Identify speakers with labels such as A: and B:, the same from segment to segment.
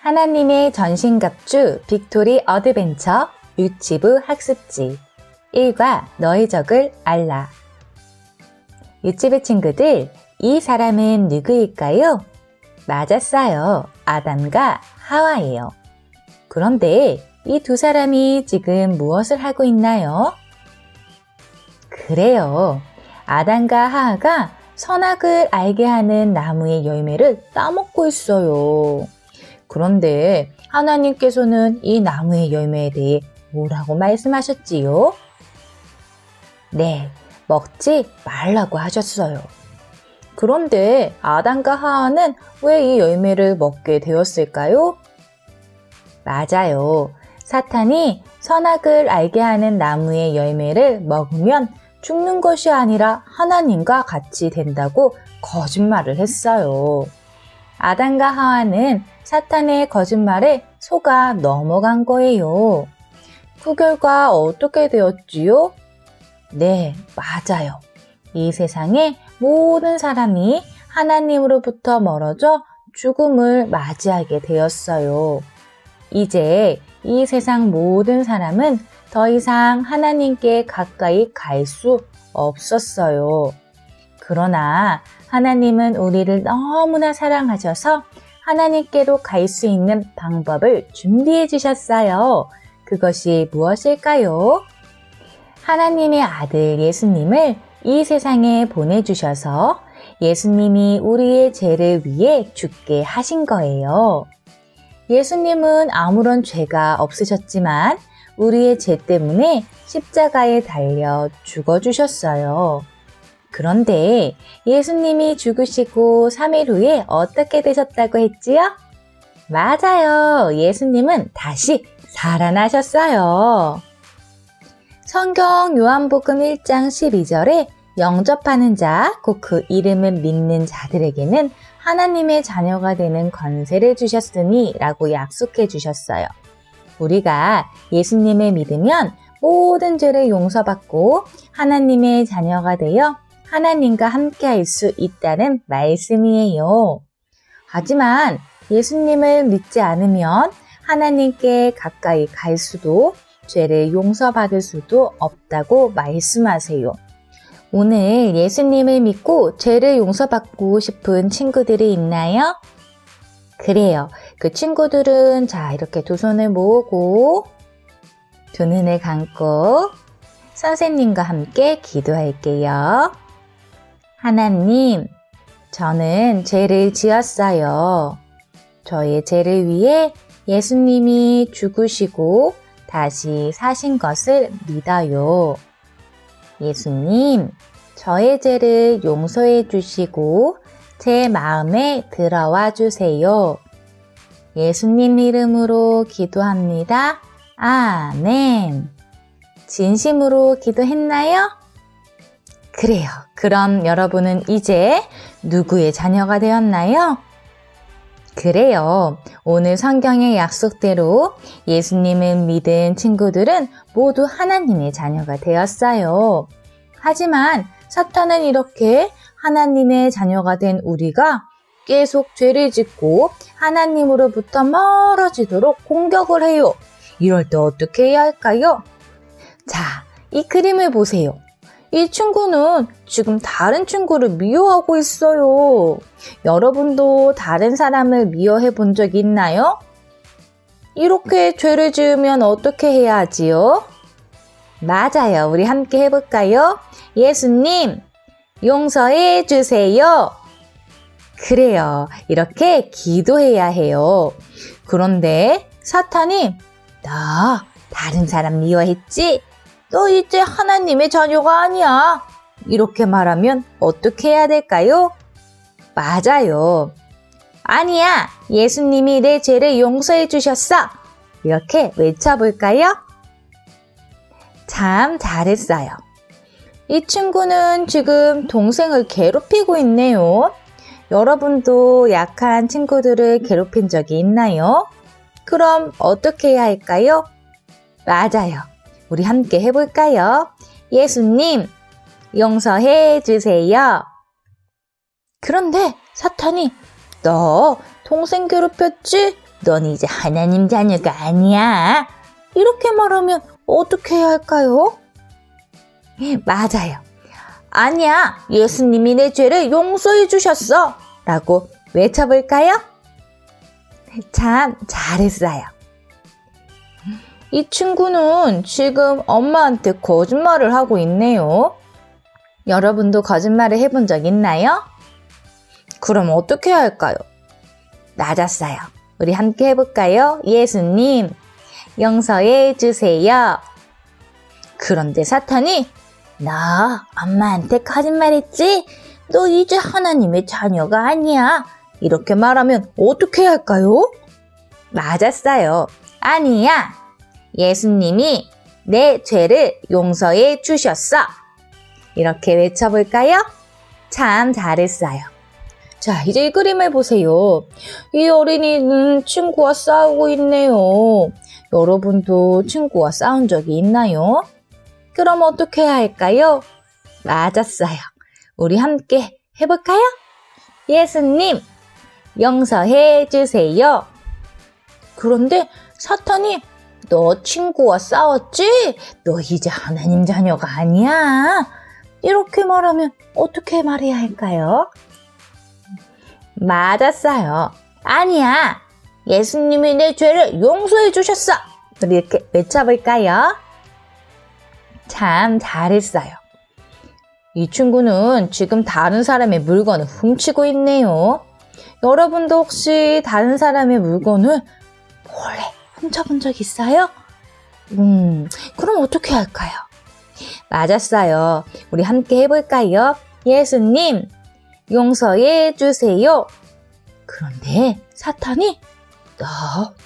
A: 하나님의 전신갑주 빅토리 어드벤처 유치부 학습지 1과 너의 적을 알라. 유치부 친구들, 이 사람은 누구일까요? 맞았어요. 아담과 하와예요. 그런데 이 두 사람이 지금 무엇을 하고 있나요? 그래요. 아담과 하와가 선악을 알게 하는 나무의 열매를 따먹고 있어요. 그런데 하나님께서는 이 나무의 열매에 대해 뭐라고 말씀하셨지요? 네, 먹지 말라고 하셨어요. 그런데 아담과 하와는 왜 이 열매를 먹게 되었을까요? 맞아요. 사탄이 선악을 알게 하는 나무의 열매를 먹으면 죽는 것이 아니라 하나님과 같이 된다고 거짓말을 했어요. 아담과 하와는 사탄의 거짓말에 속아 넘어간 거예요. 그 결과 어떻게 되었지요? 네, 맞아요. 이 세상의 모든 사람이 하나님으로부터 멀어져 죽음을 맞이하게 되었어요. 이제 이 세상 모든 사람은 더 이상 하나님께 가까이 갈 수 없었어요. 그러나 하나님은 우리를 너무나 사랑하셔서 하나님께로 갈 수 있는 방법을 준비해 주셨어요. 그것이 무엇일까요? 하나님의 아들 예수님을 이 세상에 보내주셔서 예수님이 우리의 죄를 위해 죽게 하신 거예요. 예수님은 아무런 죄가 없으셨지만 우리의 죄 때문에 십자가에 달려 죽어주셨어요. 그런데 예수님이 죽으시고 3일 후에 어떻게 되셨다고 했지요? 맞아요. 예수님은 다시 살아나셨어요. 성경 요한복음 1장 12절에 영접하는 자, 곧 그 이름을 믿는 자들에게는 하나님의 자녀가 되는 권세를 주셨으니 라고 약속해 주셨어요. 우리가 예수님을 믿으면 모든 죄를 용서받고 하나님의 자녀가 되어 하나님과 함께 할 수 있다는 말씀이에요. 하지만 예수님을 믿지 않으면 하나님께 가까이 갈 수도 죄를 용서받을 수도 없다고 말씀하세요. 오늘 예수님을 믿고 죄를 용서받고 싶은 친구들이 있나요? 그래요. 그 친구들은 자, 이렇게 두 손을 모으고 두 눈을 감고 선생님과 함께 기도할게요. 하나님, 저는 죄를 지었어요. 저의 죄를 위해 예수님이 죽으시고 다시 사신 것을 믿어요. 예수님, 저의 죄를 용서해 주시고 제 마음에 들어와 주세요. 예수님 이름으로 기도합니다. 아멘. 진심으로 기도했나요? 그래요. 그럼 여러분은 이제 누구의 자녀가 되었나요? 그래요. 오늘 성경의 약속대로 예수님을 믿은 친구들은 모두 하나님의 자녀가 되었어요. 하지만 사탄은 이렇게 하나님의 자녀가 된 우리가 계속 죄를 짓고 하나님으로부터 멀어지도록 공격을 해요. 이럴 때 어떻게 해야 할까요? 자, 이 그림을 보세요. 이 친구는 지금 다른 친구를 미워하고 있어요. 여러분도 다른 사람을 미워해 본 적 있나요? 이렇게 죄를 지으면 어떻게 해야 하지요? 맞아요. 우리 함께 해볼까요? 예수님, 용서해 주세요. 그래요. 이렇게 기도해야 해요. 그런데 사탄이 너 다른 사람 미워했지? 너 이제 하나님의 자녀가 아니야. 이렇게 말하면 어떻게 해야 될까요? 맞아요. 아니야. 예수님이 내 죄를 용서해 주셨어. 이렇게 외쳐볼까요? 참 잘했어요. 이 친구는 지금 동생을 괴롭히고 있네요. 여러분도 약한 친구들을 괴롭힌 적이 있나요? 그럼 어떻게 해야 할까요? 맞아요. 우리 함께 해볼까요? 예수님, 용서해 주세요. 그런데 사탄이 너 동생 괴롭혔지? 넌 이제 하나님 자녀가 아니야. 이렇게 말하면 어떻게 해야 할까요? 맞아요. 아니야, 예수님이 내 죄를 용서해 주셨어. 라고 외쳐볼까요? 참 잘했어요. 이 친구는 지금 엄마한테 거짓말을 하고 있네요. 여러분도 거짓말을 해본 적 있나요? 그럼 어떻게 해야 할까요? 맞았어요. 우리 함께 해볼까요? 예수님, 용서해 주세요. 그런데 사탄이 너 엄마한테 거짓말했지? 너 이제 하나님의 자녀가 아니야. 이렇게 말하면 어떻게 해야 할까요? 맞았어요. 아니야. 예수님이 내 죄를 용서해 주셨어. 이렇게 외쳐볼까요? 참 잘했어요. 자, 이제 이 그림을 보세요. 이 어린이는 친구와 싸우고 있네요. 여러분도 친구와 싸운 적이 있나요? 그럼 어떻게 해야 할까요? 맞았어요. 우리 함께 해볼까요? 예수님, 용서해 주세요. 그런데 사탄이 너 친구와 싸웠지? 너 이제 하나님 자녀가 아니야. 이렇게 말하면 어떻게 말해야 할까요? 맞았어요. 아니야. 예수님이 내 죄를 용서해 주셨어. 우리 이렇게 외쳐볼까요? 참 잘했어요. 이 친구는 지금 다른 사람의 물건을 훔치고 있네요. 여러분도 혹시 다른 사람의 물건을 몰래 훔쳐본 적 있어요? 그럼 어떻게 할까요? 맞았어요. 우리 함께 해볼까요? 예수님, 용서해 주세요. 그런데 사탄이 너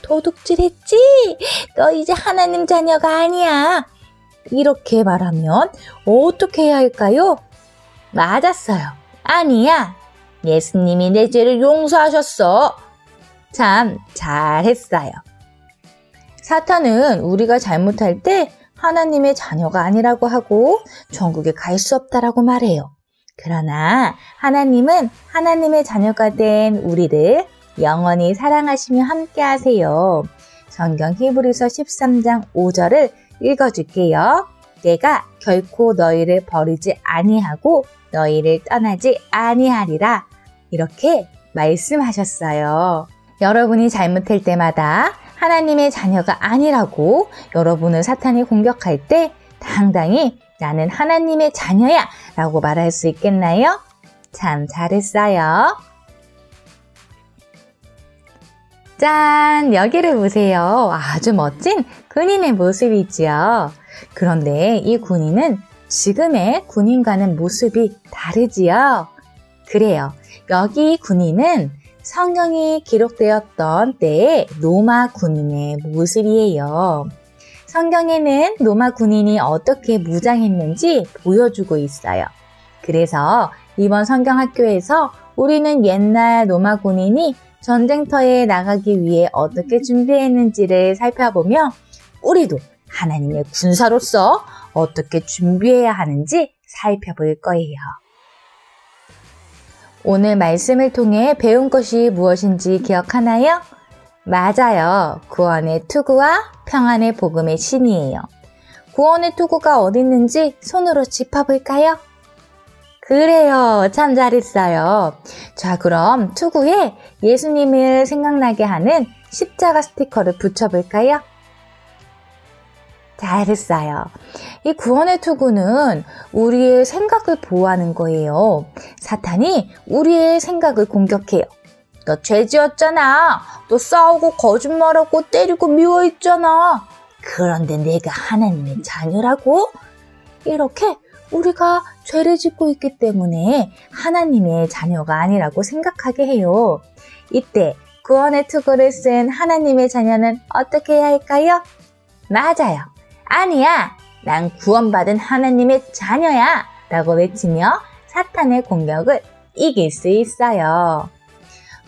A: 도둑질했지? 너 이제 하나님 자녀가 아니야. 이렇게 말하면 어떻게 해야 할까요? 맞았어요. 아니야. 예수님이 내 죄를 용서하셨어. 참 잘했어요. 사탄은 우리가 잘못할 때 하나님의 자녀가 아니라고 하고 천국에 갈 수 없다라고 말해요. 그러나 하나님은 하나님의 자녀가 된 우리를 영원히 사랑하시며 함께 하세요. 성경 히브리서 13장 5절을 읽어줄게요. 내가 결코 너희를 버리지 아니하고 너희를 떠나지 아니하리라. 이렇게 말씀하셨어요. 여러분이 잘못할 때마다 하나님의 자녀가 아니라고 여러분을 사탄이 공격할 때 당당히 나는 하나님의 자녀야 라고 말할 수 있겠나요? 참 잘했어요. 짠! 여기를 보세요. 아주 멋진 군인의 모습이지요. 그런데 이 군인은 지금의 군인과는 모습이 다르지요. 그래요. 여기 군인은 성경이 기록되었던 때의 로마 군인의 모습이에요. 성경에는 로마 군인이 어떻게 무장했는지 보여주고 있어요. 그래서 이번 성경학교에서 우리는 옛날 로마 군인이 전쟁터에 나가기 위해 어떻게 준비했는지를 살펴보며 우리도 하나님의 군사로서 어떻게 준비해야 하는지 살펴볼 거예요. 오늘 말씀을 통해 배운 것이 무엇인지 기억하나요? 맞아요. 구원의 투구와 평안의 복음의 신이에요. 구원의 투구가 어디 있는지 손으로 짚어볼까요? 그래요. 참 잘했어요. 자, 그럼 투구에 예수님을 생각나게 하는 십자가 스티커를 붙여볼까요? 잘했어요. 이 구원의 투구는 우리의 생각을 보호하는 거예요. 사탄이 우리의 생각을 공격해요. 너 죄 지었잖아. 너 싸우고 거짓말하고 때리고 미워했잖아. 그런데 내가 하나님의 자녀라고? 이렇게 우리가 죄를 짓고 있기 때문에 하나님의 자녀가 아니라고 생각하게 해요. 이때 구원의 투구를 쓴 하나님의 자녀는 어떻게 해야 할까요? 맞아요. 아니야. 난 구원받은 하나님의 자녀야. 라고 외치며 사탄의 공격을 이길 수 있어요.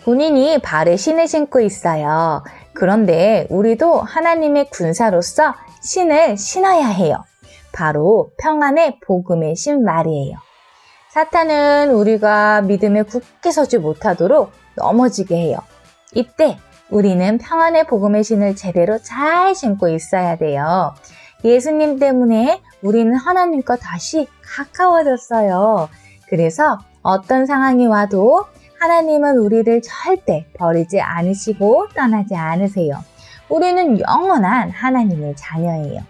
A: 군인이 발에 신을 신고 있어요. 그런데 우리도 하나님의 군사로서 신을 신어야 해요. 바로 평안의 복음의 신 말이에요. 사탄은 우리가 믿음에 굳게 서지 못하도록 넘어지게 해요. 이때 우리는 평안의 복음의 신을 제대로 잘 신고 있어야 돼요. 예수님 때문에 우리는 하나님과 다시 가까워졌어요. 그래서 어떤 상황이 와도 하나님은 우리를 절대 버리지 않으시고 떠나지 않으세요. 우리는 영원한 하나님의 자녀예요.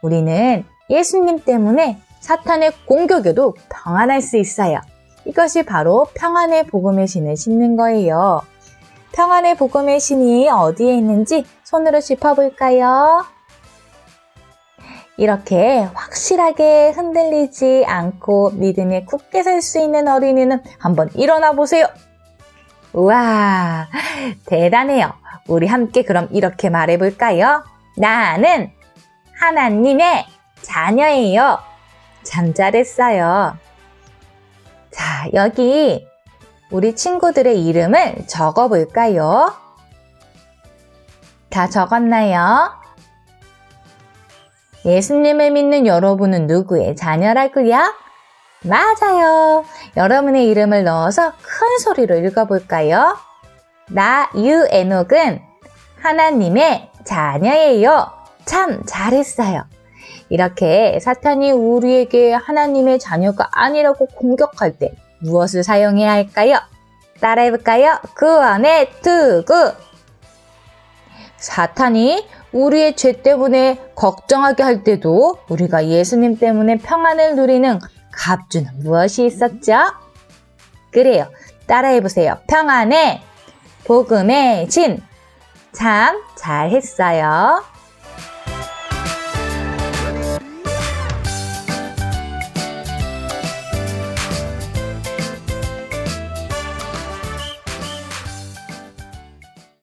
A: 우리는 예수님 때문에 사탄의 공격에도 평안할 수 있어요. 이것이 바로 평안의 복음의 신을 신는 거예요. 평안의 복음의 신이 어디에 있는지 손으로 짚어볼까요? 이렇게 확실하게 흔들리지 않고 믿음에 굳게 설 수 있는 어린이는 한번 일어나 보세요. 우와, 대단해요. 우리 함께 그럼 이렇게 말해볼까요? 나는 하나님의 자녀예요. 참 잘했어요. 자, 여기 우리 친구들의 이름을 적어볼까요? 다 적었나요? 예수님을 믿는 여러분은 누구의 자녀라고요? 맞아요. 여러분의 이름을 넣어서 큰 소리로 읽어볼까요? 나 유에녹은 하나님의 자녀예요. 참 잘했어요. 이렇게 사탄이 우리에게 하나님의 자녀가 아니라고 공격할 때 무엇을 사용해야 할까요? 따라해볼까요? 구원의 투구. 사탄이 우리의 죄 때문에 걱정하게 할 때도 우리가 예수님 때문에 평안을 누리는 갑주는 무엇이 있었죠? 그래요. 따라해보세요. 평안의 복음의 신. 참 잘했어요.